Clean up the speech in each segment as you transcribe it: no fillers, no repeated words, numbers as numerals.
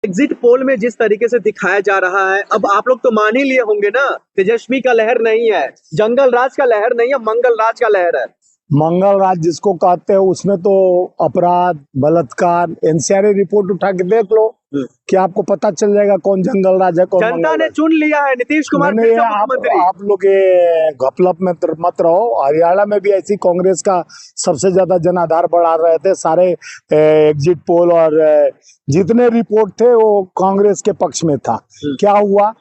Exit poll में जिस तरीके से दिखाया जा रहा है, अब आप लोग तो मान ही लिए होंगे ना, तेजस्वी का लहर नहीं है, जंगल राज का लहर नहीं है, मंगल राज का लहर है। मंगल राज जिसको कहते हैं उसमें तो अपराध, बलात्कार, एनसीआर रिपोर्ट उठा के देख लो कि आपको पता चल जाएगा कौन जंगल राज है, कौन जनता मंगल ने राज। चुन लिया है नीतीश कुमार नहीं फिर से आप मुख्यमंत्री। लोग ये घपलप में मत रहो। हरियाणा में भी ऐसी कांग्रेस का सबसे ज्यादा जनाधार बढ़ा रहे थे। सारे एग्जिट पोल और जितने रिपोर्ट थे वो कांग्रेस के पक्ष में था। क्या हुआ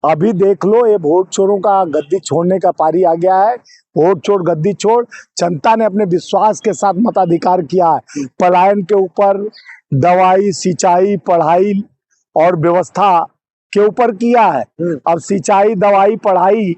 अभी देख लो, ये वोट चोरों का गद्दी छोड़ने का पारी आ गया है। वोट चोर गद्दी छोड़, जनता ने अपने विश्वास के साथ मताधिकार किया है। पलायन के ऊपर, दवाई, सिंचाई, पढ़ाई और व्यवस्था के ऊपर किया है। अब सिंचाई, दवाई, पढ़ाई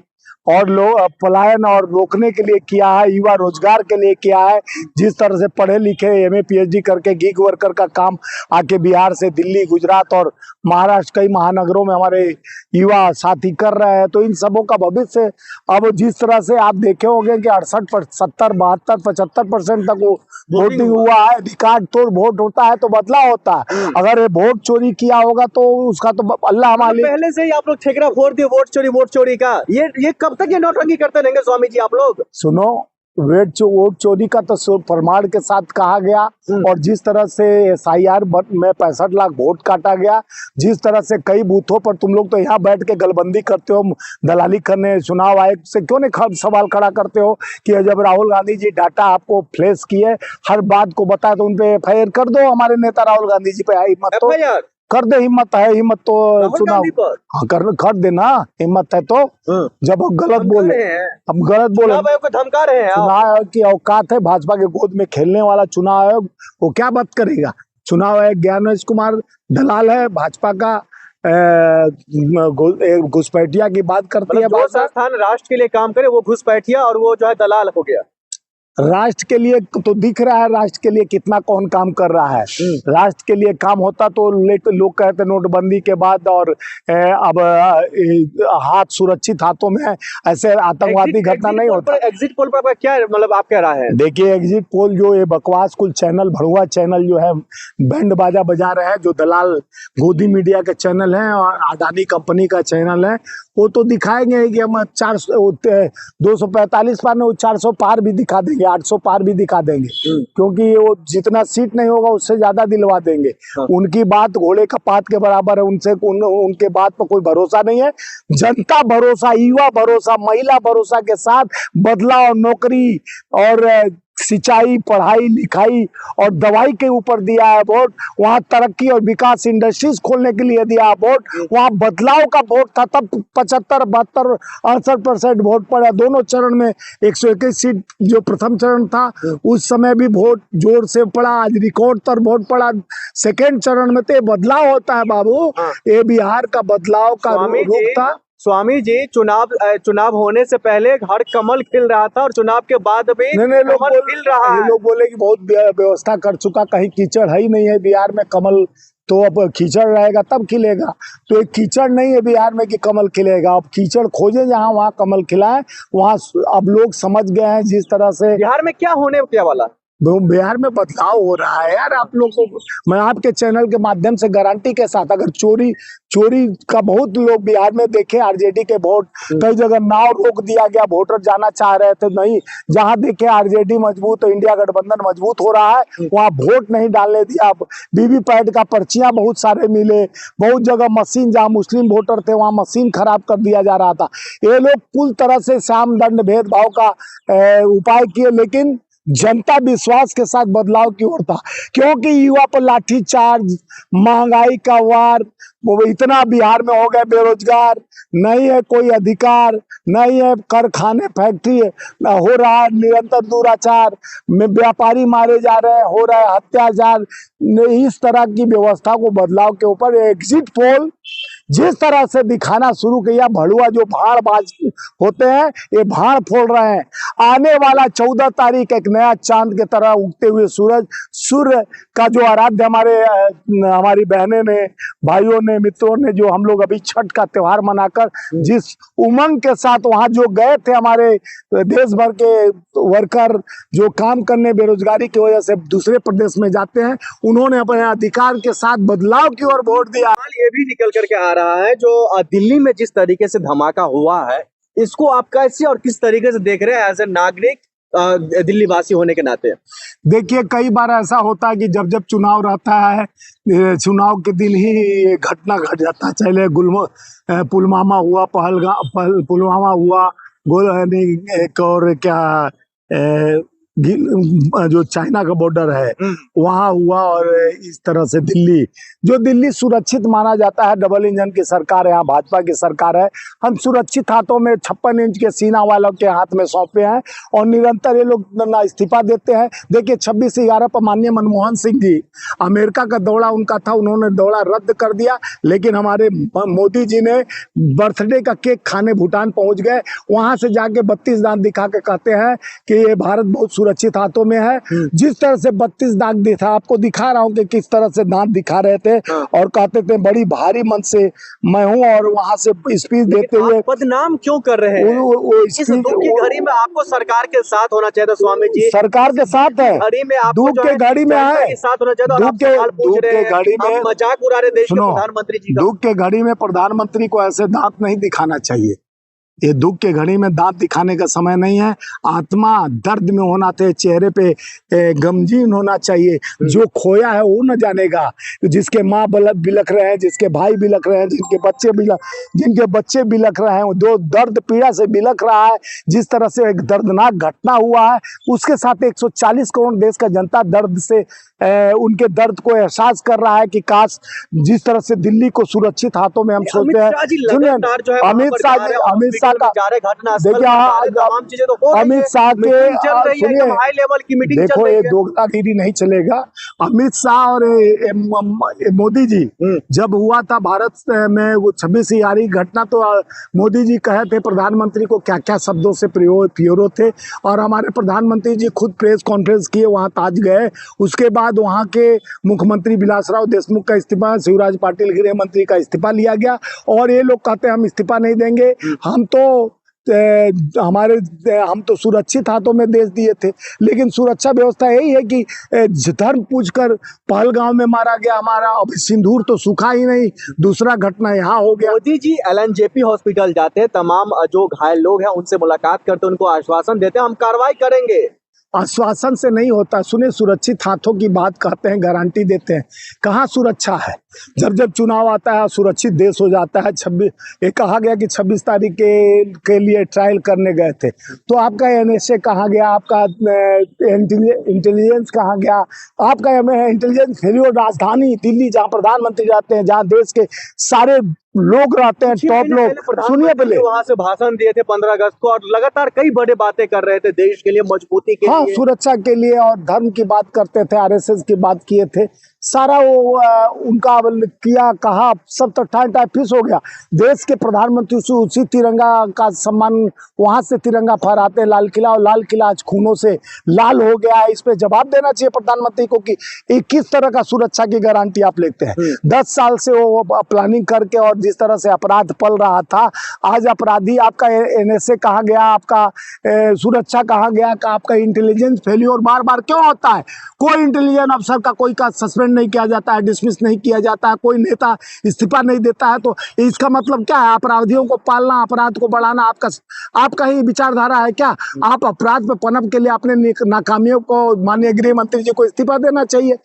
और पलायन और रोकने के लिए किया है, युवा रोजगार के लिए किया है। जिस तरह से पढ़े लिखे एमए पीएचडी करके गिग वर्कर का काम आके बिहार से दिल्ली, गुजरात और महाराष्ट्र कई महानगरों में हमारे युवा साथी कर रहे हैं, तो इन सबों का भविष्य अब जिस तरह से आप देखे होंगे कि 68, 70, 72, 75% तक वो वोटिंग हुआ है। रिकॉर्ड तोड़ वोट होता है तो बदलाव होता है। अगर ये वोट चोरी किया होगा तो उसका तो अल्लाह मालिक। पहले से ही आप लोग ठेकरा फोड़ दिए वोट चोरी का। ये कब तक ये नौटंकी करते रहेंगे स्वामी जी आप लोग? सुनो, वोट चोरी का तो प्रमाण के साथ कहा गया। और जिस तरह से एसआईआर में 65 लाख वोट काटा गया, जिस तरह से कई बूथों पर तुम लोग तो यहाँ बैठ के गलबंदी करते हो, दलाली करने, चुनाव आयोग से क्यों नहीं सवाल खड़ा करते हो कि जब राहुल गांधी जी डाटा आपको फ्लैश किए, हर बात को बताए तो उनपे एफआईआर कर दो। हमारे नेता राहुल गांधी जी पे हिम्मत तो कर दे, हिम्मत है, हिम्मत तो चुनाव हाँ कर देना, हिम्मत है तो। जब आप गलत बोले, अब गलत बोले, चुनाव आयोग को धमका रहे हैं। चुनाव आयोग की औकात है भाजपा के गोद में खेलने वाला। चुनाव आयोग वो क्या बात करेगा? चुनाव आयोग ज्ञानेश कुमार दलाल है, भाजपा का घुसपैठिया की बात करती है। जो संस्थान राष्ट्र के लिए काम करे वो घुसपैठिया और वो जो है दलाल हो गया। राष्ट्र के लिए तो दिख रहा है, राष्ट्र के लिए कितना कौन काम कर रहा है। राष्ट्र के लिए काम होता तो लोग कहते नोटबंदी के बाद और अब हाथ सुरक्षित हाथों में, ऐसे आतंकवादी घटना नहीं होता। एग्जिट पोल पर क्या मतलब आप कह रहे हैं? देखिए एग्जिट पोल जो ये बकवास कुल चैनल, भड़ुआ चैनल जो है बैंड बाजा बजा रहे हैं, जो दलाल गोदी मीडिया के चैनल हैं और अडानी कंपनी का चैनल है, वो तो दिखाएंगे कि हम 245 पार में 400 पार भी दिखा देंगे, 800 पार भी दिखा देंगे, क्योंकि वो जितना सीट नहीं होगा उससे ज्यादा दिलवा देंगे। उनकी बात घोड़े का पात के बराबर है। उनके बात पर कोई भरोसा नहीं है। जनता भरोसा, युवा भरोसा, महिला भरोसा के साथ बदलाव, नौकरी और सिंचाई, पढ़ाई लिखाई और दवाई के ऊपर दिया है वोट। वहां तरक्की और विकास, इंडस्ट्रीज खोलने के लिए दिया वोट। वहां बदलाव का वोट था, तब 75, 72, 68% वोट पड़ा। दोनों चरण में 121 सीट जो प्रथम चरण था उस समय भी वोट जोर से पड़ा। आज रिकॉर्ड तर वोट पड़ा सेकेंड चरण में। तो बदलाव होता है बाबू, ये बिहार का बदलाव का रूप था। स्वामी जी, चुनाव होने से पहले हर कमल खिल रहा था और चुनाव के बाद भी कमल खिल रहा है। लोग बोले कि बहुत व्यवस्था कर चुका, कहीं कीचड़ है ही नहीं है बिहार में। कमल तो अब कीचड़ रहेगा तब खिलेगा, तो एक कीचड़ नहीं है बिहार में कि कमल खिलेगा। अब कीचड़ खोजे जहाँ वहाँ कमल खिला है। वहाँ अब लोग समझ गए हैं जिस तरह से बिहार में क्या होने क्या वाला। बिहार में बदलाव हो रहा है यार। आप लोग को मैं आपके चैनल के माध्यम से गारंटी के साथ, अगर चोरी का बहुत लोग बिहार में देखे, आरजेडी के वोट कई जगह नाव रोक दिया गया, वोटर जाना चाह रहे थे नहीं, जहां देखे आरजेडी मजबूत, इंडिया गठबंधन मजबूत हो रहा है, वहां वोट नहीं डालने दिया। वीवीपैट का पर्चियां बहुत सारे मिले, बहुत जगह मशीन, जहां मुस्लिम वोटर थे वहां मशीन खराब कर दिया जा रहा था। ये लोग कुल तरह से साम दंड भेदभाव का उपाय किए, लेकिन जनता विश्वास के साथ बदलाव की ओर था। क्योंकि युवा पर लाठीचार्ज, महंगाई का वार, वो इतना बिहार में हो गए, बेरोजगार नहीं है, कोई अधिकार नहीं है, कारखाने फैक्ट्री हो रहा है, निरंतर दुराचार में व्यापारी मारे जा रहे हैं, हो रहा है अत्याचार। इस तरह की व्यवस्था को बदलाव के ऊपर एग्जिट पोल जिस तरह से दिखाना शुरू किया, भड़ुआ जो भाड़बाज होते हैं ये भाड़ फोड़ रहे हैं। आने वाला 14 तारीख एक नया चांद की तरह उगते हुए सूर्य का जो आराध्य हमारी बहनें ने, भाइयों ने, मित्रों ने, जो हम लोग अभी छठ का त्योहार मनाकर जिस उमंग के साथ वहां जो गए थे, हमारे देश भर के वर्कर जो काम करने बेरोजगारी की वजह से दूसरे प्रदेश में जाते हैं, उन्होंने अपने अधिकार के साथ बदलाव की ओर वोट दिया। ये भी निकल करके आ रहा है जो दिल्ली में जिस तरीके से धमाका हुआ है, इसको आप कैसे और किस तरीके से देख रहे हैं एज ए नागरिक, दिल्ली वासी होने के नाते? देखिए, कई बार ऐसा होता है कि जब जब चुनाव रहता है, चुनाव के दिन ही ये घटना घट जाता है। चले पुलवामा हुआ, पुलवामा हुआ, एक और क्या जो चाइना का बॉर्डर है वहां हुआ, और इस तरह से दिल्ली सुरक्षित माना जाता है। डबल इंजन की सरकार है, यहाँ भाजपा की सरकार है। हम सुरक्षित हाथों में 56 इंच के सीना वालों के हाथ में सौंपे हैं और निरंतर ये लोग ना इस्तीफा देते हैं। देखिए 26/11 पर माननीय मनमोहन सिंह जी, अमेरिका का दौरा उनका था, उन्होंने दौरा रद्द कर दिया, लेकिन हमारे मोदी जी ने बर्थडे का केक खाने भूटान पहुंच गए। वहां से जाके 32 दांत दिखा के कहते हैं कि ये भारत बहुत सुरक्षित हाथों में है। जिस तरह से 32 दांत दिखा, आपको दिखा रहा हूं कि किस तरह से दांत दिखा रहे थे और कहते थे बड़ी भारी मन से मैं हूं, और वहां से स्पीच देते हुए बदनाम क्यों कर रहे हैं? इस दुख की घड़ी में आपको सरकार के साथ होना चाहिए था स्वामी जी। सरकार के साथ है, घड़ी में आप दुख के घड़ी में है, साथ होना चाहिए था। दुख के घड़ी में मजाक उड़ा रहे देश के प्रधानमंत्री जी का। दुख के घड़ी में प्रधानमंत्री को ऐसे दांत नहीं दिखाना चाहिए। ये दुख के घड़ी में दांत दिखाने का समय नहीं है। आत्मा दर्द में होना चाहिए, चेहरे पे गमगीन होना चाहिए। जो खोया है वो न जानेगा। जिसके माँ बिलख रहे हैं, जिसके भाई बिलख रहे हैं, जिनके बच्चे बिलख रहे हैं, जो दर्द पीड़ा से बिलख रहा है, जिस तरह से एक दर्दनाक घटना हुआ है, उसके साथ 140 करोड़ देश का जनता दर्द से उनके दर्द को एहसास कर रहा है कि काश जिस तरह से दिल्ली को सुरक्षित हाथों में हम सोचते हैं। अमित शाह देखिए, अमित शाह के सुनिए, देखो ये दोगलागिरी नहीं चलेगा। अमित शाह और मोदी जी जब हुआ था भारत में वो 26/11 घटना, तो मोदी जी कहे थे प्रधानमंत्री को क्या क्या शब्दों से पिरो थे, और हमारे प्रधानमंत्री जी खुद प्रेस कॉन्फ्रेंस किए, वहां ताज गए। उसके बाद वहां के मुख्यमंत्री विलासराव देशमुख का इस्तीफा, शिवराज पाटिल गृह मंत्री का इस्तीफा लिया गया, और ये लोग कहते हैं हम इस्तीफा नहीं देंगे, हम तो सुरक्षित हाथों में देश दिए थे। लेकिन सुरक्षा व्यवस्था यही है कि धर्म पूछकर पहलगांव में मारा गया हमारा, अब सिंदूर तो सूखा ही नहीं, दूसरा घटना यहाँ हो गया। मोदी जी LNJP हॉस्पिटल जाते हैं, तमाम जो घायल लोग हैं उनसे मुलाकात करते, उनको आश्वासन देते हैं हम कार्रवाई करेंगे। आश्वासन से नहीं होता। सुने, सुरक्षित हाथों की बात कहते हैं, गारंटी देते हैं, कहाँ सुरक्षा है? जब जब चुनाव आता है सुरक्षित देश हो जाता है। ये कहा गया कि 26 तारीख के लिए ट्रायल करने गए थे, तो आपका NSA कहाँ गया, आपका इंटेलिजेंस कहाँ गया, आपका इंटेलिजेंस फेल्योर राजधानी दिल्ली, जहाँ प्रधानमंत्री रहते हैं, जहाँ देश के सारे लोग रहते हैं, टॉप लोग। सुनिए, पहले वहां से भाषण दिए थे 15 अगस्त को, और लगातार कई बड़े बातें कर रहे थे देश के लिए, मजबूती के लिए, सुरक्षा के लिए, और धर्म की बात करते थे, RSS की बात किए थे। सारा वो उनका किया कहा सब तो टाइम फिक्स हो गया। देश के प्रधानमंत्री से उसी तिरंगा का सम्मान, वहां से तिरंगा फहराते लाल किला, और लाल किला आज खूनों से लाल हो गया है। इस पे जवाब देना चाहिए प्रधानमंत्री को कि किस तरह का सुरक्षा की गारंटी आप लेते हैं। 10 साल से वो प्लानिंग करके, और जिस तरह से अपराध पल रहा था, आज अपराधी, आपका NSA कहाँ गया, आपका सुरक्षा कहाँ गया, आपका इंटेलिजेंस फेल्योर बार बार क्यों होता है? कोई इंटेलिजेंस अफसर का कोई का सस्पेंड नहीं किया जाता है, डिसमिस नहीं किया जाता है, कोई नेता इस्तीफा नहीं देता है, तो इसका मतलब क्या है? अपराधियों को पालना, अपराध को बढ़ाना आपका ही विचारधारा है क्या? आप अपराध पे पनप के लिए अपने नाकामियों को माननीय गृह मंत्री जी को इस्तीफा देना चाहिए।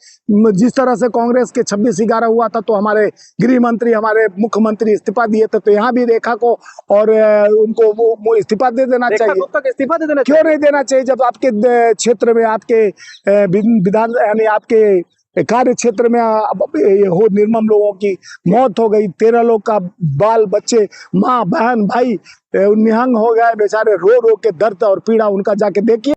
जिस तरह से कांग्रेस के 26/11 हुआ था, तो हमारे गृह मंत्री, हमारे मुख्यमंत्री इस्तीफा दिए थे, तो यहाँ भी रेखा को और उनको वो इस्तीफा दे देना चाहिए। तक इस्तीफा दे देना क्यों नहीं देना चाहिए? जब आपके क्षेत्र में, आपके विधान यानी आपके कार्य क्षेत्र में हो निर्मम लोगों की मौत हो गई, 13 लोग का बाल बच्चे, माँ बहन भाई निहंग हो गए बेचारे, रो रो के दर्द और पीड़ा उनका जाके देखिए।